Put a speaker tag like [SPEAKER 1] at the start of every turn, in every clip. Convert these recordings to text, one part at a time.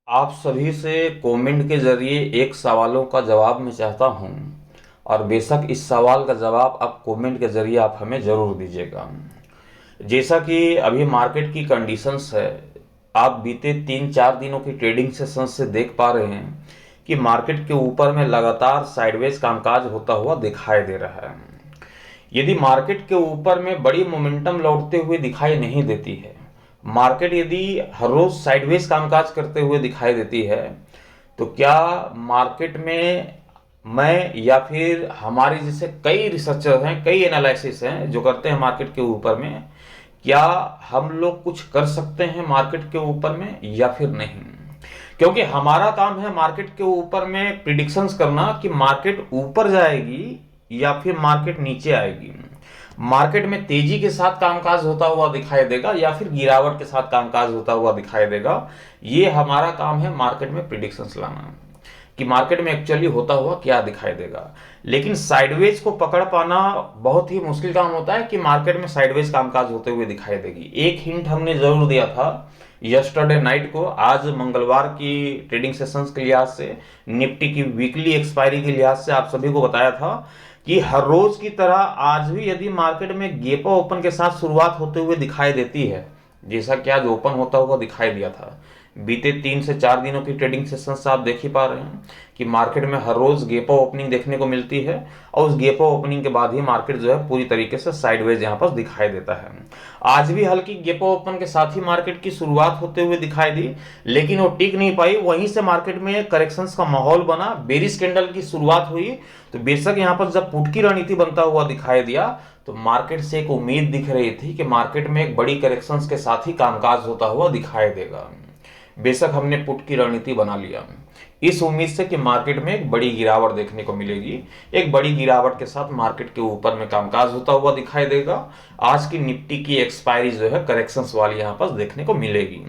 [SPEAKER 1] आप सभी से कमेंट के ज़रिए एक सवालों का जवाब मैं चाहता हूं और बेशक इस सवाल का जवाब आप कमेंट के ज़रिए आप हमें ज़रूर दीजिएगा। जैसा कि अभी मार्केट की कंडीशंस है, आप बीते 3-4 दिनों की ट्रेडिंग सेशन से देख पा रहे हैं कि मार्केट के ऊपर में लगातार साइडवेज कामकाज होता हुआ दिखाई दे रहा है। यदि मार्केट के ऊपर में बड़ी मोमेंटम लौटते हुए दिखाई नहीं देती है, मार्केट यदि हर रोज साइडवेज कामकाज करते हुए दिखाई देती है, तो क्या मार्केट में मैं या फिर हमारे जैसे कई रिसर्चर हैं, कई एनालिसिस हैं जो करते हैं मार्केट के ऊपर में, क्या हम लोग कुछ कर सकते हैं मार्केट के ऊपर में या फिर नहीं? क्योंकि हमारा काम है मार्केट के ऊपर में प्रिडिक्शंस करना कि मार्केट ऊपर जाएगी या फिर मार्केट नीचे आएगी, मार्केट में तेजी के साथ कामकाज होता हुआ दिखाई देगा या फिर गिरावट के साथ कामकाज होता हुआ दिखाई देगा। ये हमारा काम है मार्केट में प्रिडिक्शंस लाना कि मार्केट में एक्चुअली होता हुआ क्या दिखाई देगा। लेकिन साइडवेज को पकड़ पाना बहुत ही मुश्किल काम होता है कि मार्केट में साइडवेज कामकाज होते हुए दिखाई देगी। एक हिंट हमने जरूर दिया था यस्टरडे नाइट को, आज मंगलवार की ट्रेडिंग सेशंस के लिहाज से, निफ्टी की वीकली एक्सपायरी के लिहाज से आप सभी को बताया था कि हर रोज की तरह आज भी यदि मार्केट में गेप ओपन के साथ शुरुआत होते हुए दिखाई देती है, जैसा कि आज ओपन होता हुआ दिखाई दिया था, बीते 3 से 4 दिनों की ट्रेडिंग सेशन से आप देख ही पा रहे हैं कि मार्केट में हर रोज गेपा ओपनिंग देखने को मिलती है और उस गेपा ओपनिंग के बाद ही मार्केट जो है पूरी तरीके से साइडवेज यहां पर दिखाई देता है। आज भी हल्की गेपा ओपन के साथ ही मार्केट की शुरुआत होते हुए दिखाई दी, लेकिन वो टिक नहीं पाई। वहीं से मार्केट में करेक्शंस का माहौल बना, बेरिश कैंडल की शुरुआत हुई। तो बेशक यहां पर जब पुट की रणनीति बनता हुआ दिखाई दिया तो मार्केट से एक उम्मीद दिख रही थी कि मार्केट में एक बड़ी करेक्शंस के साथ ही कामकाज होता हुआ दिखाई देगा। बेशक हमने पुट की रणनीति बना लिया इस उम्मीद से कि मार्केट में एक बड़ी गिरावट देखने को मिलेगी, एक बड़ी गिरावट के साथ मार्केट के ऊपर में कामकाज होता हुआ दिखाई देगा। आज की निफ्टी की एक्सपायरी जो है करेक्शंस वाली यहाँ पर देखने को मिलेगी,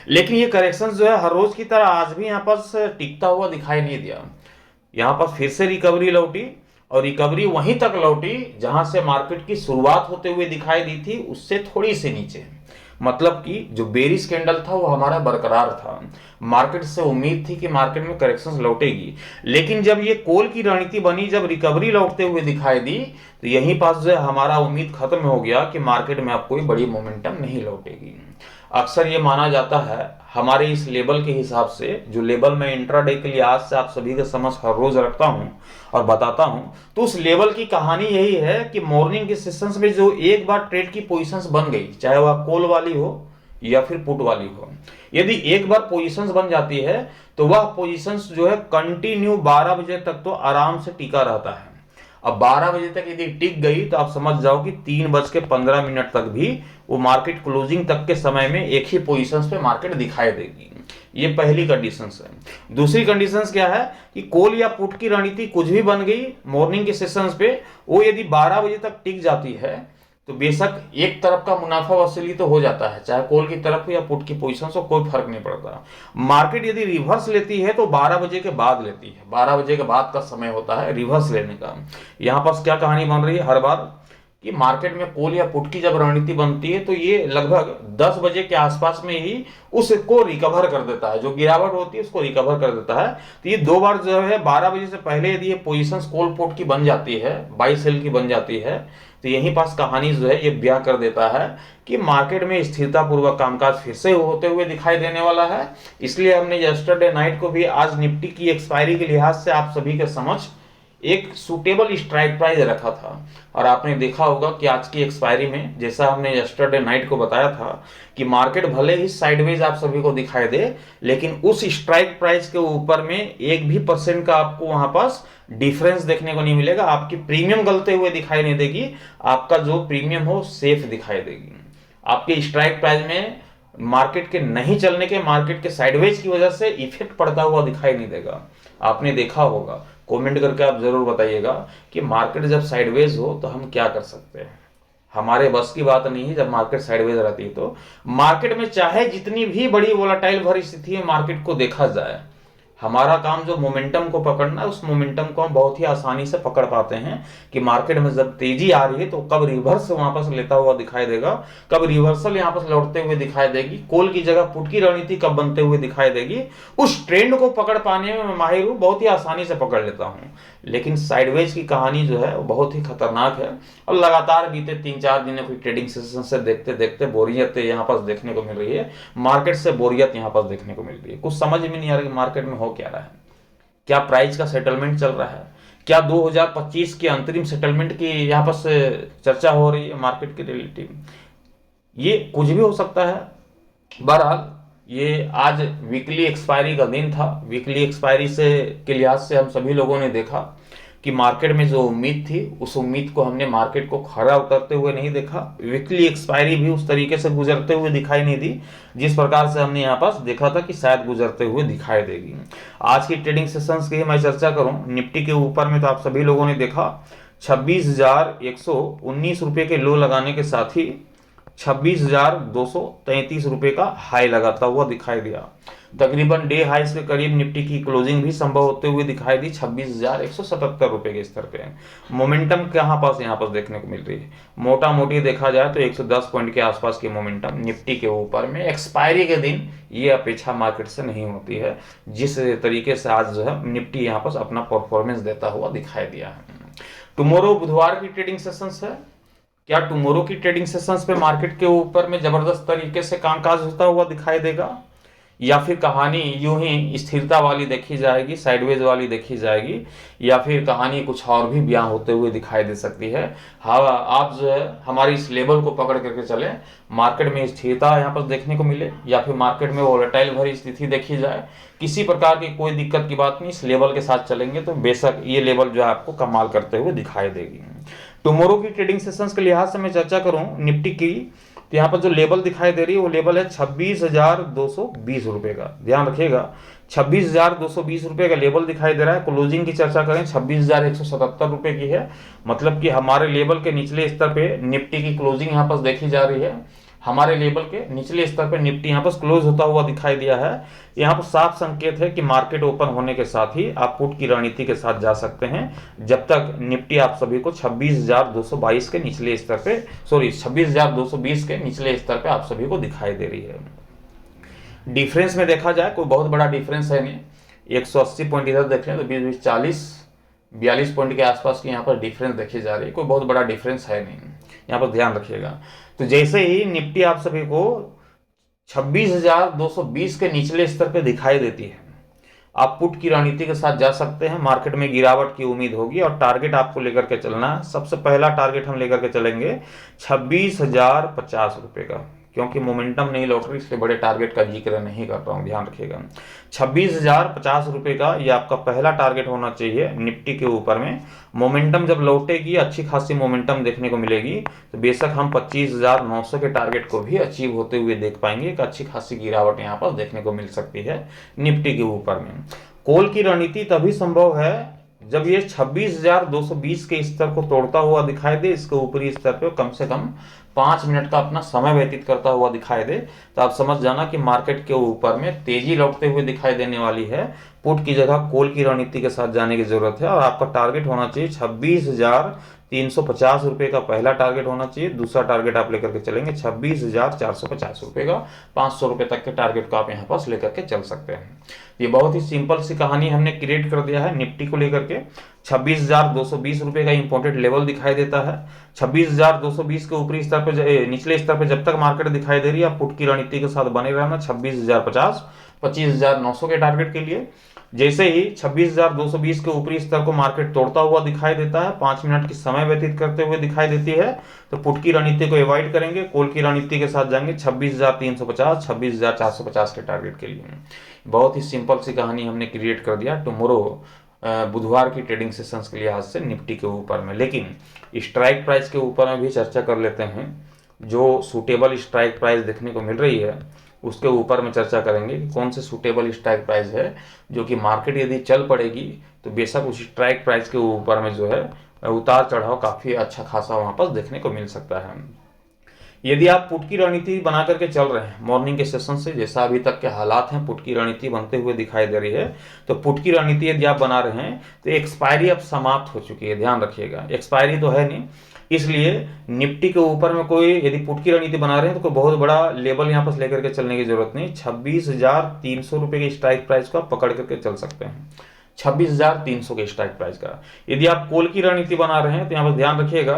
[SPEAKER 1] लेकिन ये करेक्शंस जो है हर रोज की तरह आज भी यहाँ पर टिकता हुआ दिखाई नहीं दिया। यहाँ पर फिर से रिकवरी लौटी और रिकवरी वहीं तक लौटी जहां से मार्केट की शुरुआत होते हुए दिखाई दी थी, उससे थोड़ी सी नीचे। मतलब कि जो बेरिश कैंडल था वो हमारा बरकरार था। मार्केट से उम्मीद थी कि मार्केट में करेक्शंस लौटेगी, लेकिन जब ये कॉल की रणनीति बनी, जब रिकवरी लौटते हुए दिखाई दी, तो यहीं पास जो है हमारा उम्मीद खत्म हो गया कि मार्केट में अब कोई बड़ी मोमेंटम नहीं लौटेगी। अक्सर ये माना जाता है हमारे इस लेवल के हिसाब से, जो लेवल मैं इंट्राडे के लिए आज से आप सभी के समझ हर रोज रखता हूं और बताता हूं, तो उस लेवल की कहानी यही है कि मॉर्निंग के सेशंस में जो एक बार ट्रेड की पोजीशंस बन गई, चाहे वह कॉल वाली हो या फिर पुट वाली हो, यदि एक बार पोजीशंस बन जाती है तो वह पोजीशंस जो है कंटिन्यू 12 बजे तक तो आराम से टिका रहता है। अब 12 बजे तक यदि टिक गई तो आप समझ जाओ कि 3:15 तक भी वो मार्केट क्लोजिंग तक के समय में एक ही पोजीशंस पे मार्केट दिखाई देगी। ये पहली कंडीशंस है। दूसरी कंडीशंस क्या है कि कॉल या पुट की रणनीति कुछ भी बन गई मॉर्निंग के सेशंस पे, वो यदि 12 बजे तक टिक जाती है तो बेशक एक तरफ का मुनाफा वसूली तो हो जाता है, चाहे कॉल की तरफ हो या पुट की पोजीशन हो, कोई फर्क नहीं पड़ता। मार्केट यदि रिवर्स लेती है तो 12 बजे के बाद लेती है, 12 बजे के बाद का समय होता है रिवर्स लेने का। यहां पर क्या कहानी बन रही है हर बार कि मार्केट में कॉल या पुट की जब रणनीति बनती है तो ये लगभग 10 बजे के आसपास में ही उसको रिकवर कर देता है, जो गिरावट होती है उसको रिकवर कर देता है। तो ये दो बार जो है 12 बजे से पहले यदि ये पोजीशंस कॉल पुट की बन जाती है, बाई सेल की बन जाती है, तो यहीं पास कहानी जो है ये ब्याह कर देता है कि मार्केट में स्थिरता पूर्वक कामकाज फिर से होते हुए दिखाई देने वाला है। इसलिए हमने यस्टरडे नाइट को भी आज निफ्टी की एक्सपायरी के लिहाज से आप सभी के समझ एक सुटेबल स्ट्राइक प्राइस रखा था। और आपने देखा होगा कि आज की एक्सपायरी में, जैसा हमने यस्टरडे नाइट को बताया था कि मार्केट भले ही साइडवेज आप सभी को दिखाई दे, लेकिन उस स्ट्राइक प्राइस के ऊपर में 1% का आपको वहां पास डिफरेंस देखने को नहीं मिलेगा। आपकी प्रीमियम गलते हुए दिखाई नहीं देगी, आपका जो प्रीमियम हो सेफ दिखाई देगी। आपके स्ट्राइक प्राइस में मार्केट के नहीं चलने के, मार्केट के साइडवेज की वजह से इफेक्ट पड़ता हुआ दिखाई नहीं देगा। आपने देखा होगा, कमेंट करके आप जरूर बताइएगा कि मार्केट जब साइडवेज हो तो हम क्या कर सकते हैं। हमारे बस की बात नहीं है जब मार्केट साइडवेज रहती है तो। मार्केट में चाहे जितनी भी बड़ी वोलाटाइल भरी स्थिति है मार्केट को देखा जाए, हमारा काम जो मोमेंटम को पकड़ना है, उस मोमेंटम को हम बहुत ही आसानी से पकड़ पाते हैं कि मार्केट में जब तेजी आ रही है तो कब रिवर्स वापस लेता हुआ दिखाई देगा, कब रिवर्सल यहाँ पर लौटते हुए दिखाई देगी, कॉल की जगह पुट की रणनीति कब बनते हुए दिखाई देगी। उस ट्रेंड को पकड़ पाने में मैं माहिर हूँ, बहुत ही आसानी से पकड़ लेता हूँ। लेकिन साइडवेज की कहानी जो है वो बहुत ही खतरनाक है, और लगातार बीते 3-4 दिनों की ट्रेडिंग सेशन से देखते देखते बोरियत यहाँ पर देखने को मिल रही है, मार्केट से बोरियत यहाँ पर देखने को मिल रही है। कुछ समझ में नहीं आ रहा कि मार्केट में हो क्या रहा है, क्या प्राइस का सेटलमेंट चल रहा है, क्या 2025 के अंतरिम सेटलमेंट की यहाँ पर से चर्चा हो रही है मार्केट के रिलेटिव, ये कुछ भी हो सकता है। बहरहाल ये आज वीकली एक्सपायरी का दिन था। वीकली एक्सपायरी से के लिहाज से हम सभी लोगों ने देखा कि मार्केट में जो उम्मीद थी, उस उम्मीद को हमने मार्केट को खरा उतरते हुए नहीं देखा। वीकली एक्सपायरी भी उस तरीके से गुजरते हुए दिखाई नहीं दी जिस प्रकार से हमने यहाँ पास देखा था कि शायद गुजरते हुए दिखाई देगी। आज की ट्रेडिंग सेशंस की मैं चर्चा करूं, निफ्टी के ऊपर में तो आप सभी लोगों ने देखा 26,119 रुपये के लो लगाने के साथ ही 26,233 रुपये का हाई लगाता हुआ दिखाई दिया। तकरीबन डे हाइस के करीब निफ्टी की क्लोजिंग भी संभव होते हुए दिखाई दी 26,177 रुपये के स्तर पे। मोमेंटम कहाँ पास यहाँ पर देखने को मिल रही है, मोटा मोटी देखा जाए तो 110 पॉइंट के आसपास की मोमेंटम निफ्टी के ऊपर में एक्सपायरी के दिन ये अपेक्षा मार्केट से नहीं होती है, जिस तरीके से आज जो है निफ्टी यहाँ पर अपना परफॉर्मेंस देता हुआ दिखाई दिया है। टुमारो बुधवार की ट्रेडिंग सेशंस है। क्या टुमारो की ट्रेडिंग सेशंस पे मार्केट के ऊपर में जबरदस्त तरीके से कामकाज होता हुआ दिखाई देगा, या फिर कहानी यूं ही स्थिरता वाली देखी जाएगी, साइडवेज वाली देखी जाएगी, या फिर कहानी कुछ और भी बयां होते हुए दिखाई दे सकती है। हाँ, आप जो है हमारी इस लेवल को पकड़ करके चले, मार्केट में स्थिरता यहाँ पर देखने को मिले या फिर मार्केट में वोलेटाइल भरी स्थिति देखी जाए, किसी प्रकार की कोई दिक्कत की बात नहीं। इस लेवल के साथ चलेंगे तो बेशक ये लेवल जो है आपको कमाल करते हुए दिखाई देगी। टुमारो की ट्रेडिंग सेशंस के लिहाज से मैं चर्चा करूं निफ्टी की, तो यहाँ पर जो लेवल दिखाई दे रही है वो लेवल है 26,220 रुपये का। ध्यान रखिएगा, 26,220 रुपये का लेवल दिखाई दे रहा है। क्लोजिंग की चर्चा करें 26,177 रुपये की है, मतलब कि हमारे लेवल के निचले स्तर पे निफ्टी की क्लोजिंग यहाँ पर देखी जा रही है। हमारे लेवल के निचले स्तर पर निफ्टी यहाँ पर क्लोज होता हुआ दिखाई दिया है। यहाँ पर साफ संकेत है कि मार्केट ओपन होने के साथ ही आप पुट की रणनीति के साथ जा सकते हैं, जब तक निफ्टी आप सभी को 26,222 के निचले स्तर पे 26,220 के निचले स्तर पे आप सभी को दिखाई दे रही है। डिफरेंस में देखा जाए कोई बहुत बड़ा डिफरेंस है नहीं, 180 पॉइंट इधर देख लें तो 20 42 पॉइंट के आसपास की यहाँ पर डिफरेंस देखी जा रही है, कोई बहुत बड़ा डिफरेंस है नहीं, यहाँ पर ध्यान रखिएगा। तो जैसे ही निफ्टी आप सभी को 26,220 के निचले स्तर पे दिखाई देती है, आप पुट की रणनीति के साथ जा सकते हैं। मार्केट में गिरावट की उम्मीद होगी और टारगेट आपको लेकर के चलना है। सबसे पहला टारगेट हम लेकर के चलेंगे 26,050 रुपये का, क्योंकि मोमेंटम नहीं लौट रही इसलिए बड़े टारगेट का जिक्र नहीं कर रहा हूँ, ध्यान रखिएगा। 26,050 रुपये का ये आपका पहला टारगेट होना चाहिए निफ्टी के ऊपर में। मोमेंटम जब लौटेगी, अच्छी खासी मोमेंटम देखने को मिलेगी, तो बेशक हम 25,900 के टारगेट को भी अचीव होते हुए देख पाएंगे। एक अच्छी खासी गिरावट यहाँ पर देखने को मिल सकती है निफ्टी के ऊपर में। कॉल की रणनीति तभी संभव है जब ये 26,220 के स्तर को तोड़ता हुआ दिखाई दे, इसके ऊपरी स्तर पे कम से कम 5 मिनट का अपना समय व्यतीत करता हुआ दिखाई दे, तो आप समझ जाना कि मार्केट के ऊपर में तेजी लौटते हुए दिखाई देने वाली है। पुट की जगह कॉल की रणनीति के साथ जाने की जरूरत है और आपका टारगेट होना चाहिए 26,350 रुपये का पहला टारगेट होना चाहिए। दूसरा टारगेट आप लेकर के चलेंगे 26,450 रुपये का, 500 रुपये तक के टारगेट को आप यहाँ पास लेकर के चल सकते हैं। ये बहुत ही सिंपल सी कहानी हमने क्रिएट कर दिया है निफ्टी को लेकर के। 26,220 रुपये का इंपॉर्टेंट लेवल दिखाई देता है। 26,220 के ऊपरी स्तर पे, निचले स्तर पे जब तक मार्केट दिखाई दे रही है, पुट की रणनीति के साथ बने रहना 26,050, 25,900 के टारगेट के लिए। जैसे ही 26,220 के ऊपरी स्तर को मार्केट तोड़ता हुआ दिखाई देता है, 5 मिनट की समय व्यतीत करते हुए दिखाई देती है, तो पुट की रणनीति को अवॉइड करेंगे, कॉल की रणनीति के साथ जाएंगे 26,350, 26,450 के टारगेट के लिए। बहुत ही सिंपल सी कहानी हमने क्रिएट कर दिया टुमारो बुधवार की ट्रेडिंग सेशंस के लिहाज से निफ्टी के ऊपर में। लेकिन स्ट्राइक प्राइस के ऊपर में भी चर्चा कर लेते हैं। जो सूटेबल स्ट्राइक प्राइस देखने को मिल रही है उसके ऊपर में चर्चा करेंगे कि कौन से सूटेबल स्ट्राइक प्राइस है, जो कि मार्केट यदि चल पड़ेगी तो बेशक उस स्ट्राइक प्राइस के ऊपर में जो है उतार चढ़ाव काफ़ी अच्छा खासा वहाँ पर देखने को मिल सकता है। यदि आप पुट की रणनीति बना करके चल रहे हैं मॉर्निंग के सेशन से, जैसा अभी तक के हालात हैं पुट की रणनीति बनते हुए दिखाई दे रही है, तो पुट की रणनीति यदि आप बना रहे हैं तो एक्सपायरी अब समाप्त हो चुकी है, ध्यान रखिएगा। एक्सपायरी तो है नहीं, इसलिए निफ्टी के ऊपर में कोई यदि पुट की रणनीति बना रहे हैं तो कोई बहुत बड़ा लेवल यहाँ पर लेकर के चलने की जरूरत नहीं। 26,300 रुपये के स्ट्राइक प्राइस को आप पकड़ करके चल सकते हैं, 26,300 के स्ट्राइक प्राइस का। यदि आप कॉल की रणनीति बना रहे हैं तो यहाँ पर ध्यान रखिएगा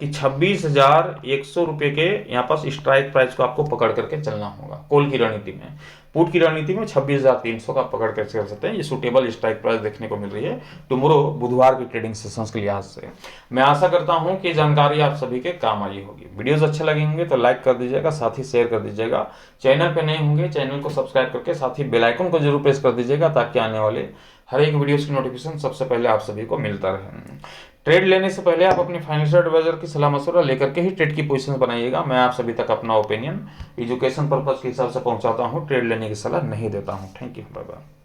[SPEAKER 1] कि 26,100 रुपये के यहाँ पास स्ट्राइक प्राइस को आपको पकड़ करके चलना होगा कॉल की रणनीति में। पुट की रणनीति में 26,300 का पकड़ कर चल सकते हैं, ये सुटेबल स्ट्राइक प्राइस देखने को मिल रही है टुमारो बुधवार की ट्रेडिंग सेशंस के लिहाज से। मैं आशा करता हूं कि जानकारी आप सभी के काम आई होगी। वीडियोस अच्छे लगे होंगे तो लाइक कर दीजिएगा, साथ ही शेयर कर दीजिएगा। चैनल पे नए होंगे चैनल को सब्सक्राइब करके साथ ही बेल आइकन को जरूर प्रेस कर दीजिएगा, ताकि आने वाले हर एक वीडियोस की नोटिफिकेशन सबसे पहले आप सभी को मिलता रहे। ट्रेड लेने से पहले आप अपने फाइनेंशियल एडवाइजर की सलाह मशवरा लेकर के ही ट्रेड की पोजीशन बनाइएगा। मैं आप सभी तक अपना ओपिनियन एजुकेशन पर्पज के हिसाब से पहुंचाता हूं, ट्रेड लेने की सलाह नहीं देता हूं। Thank you, bye bye.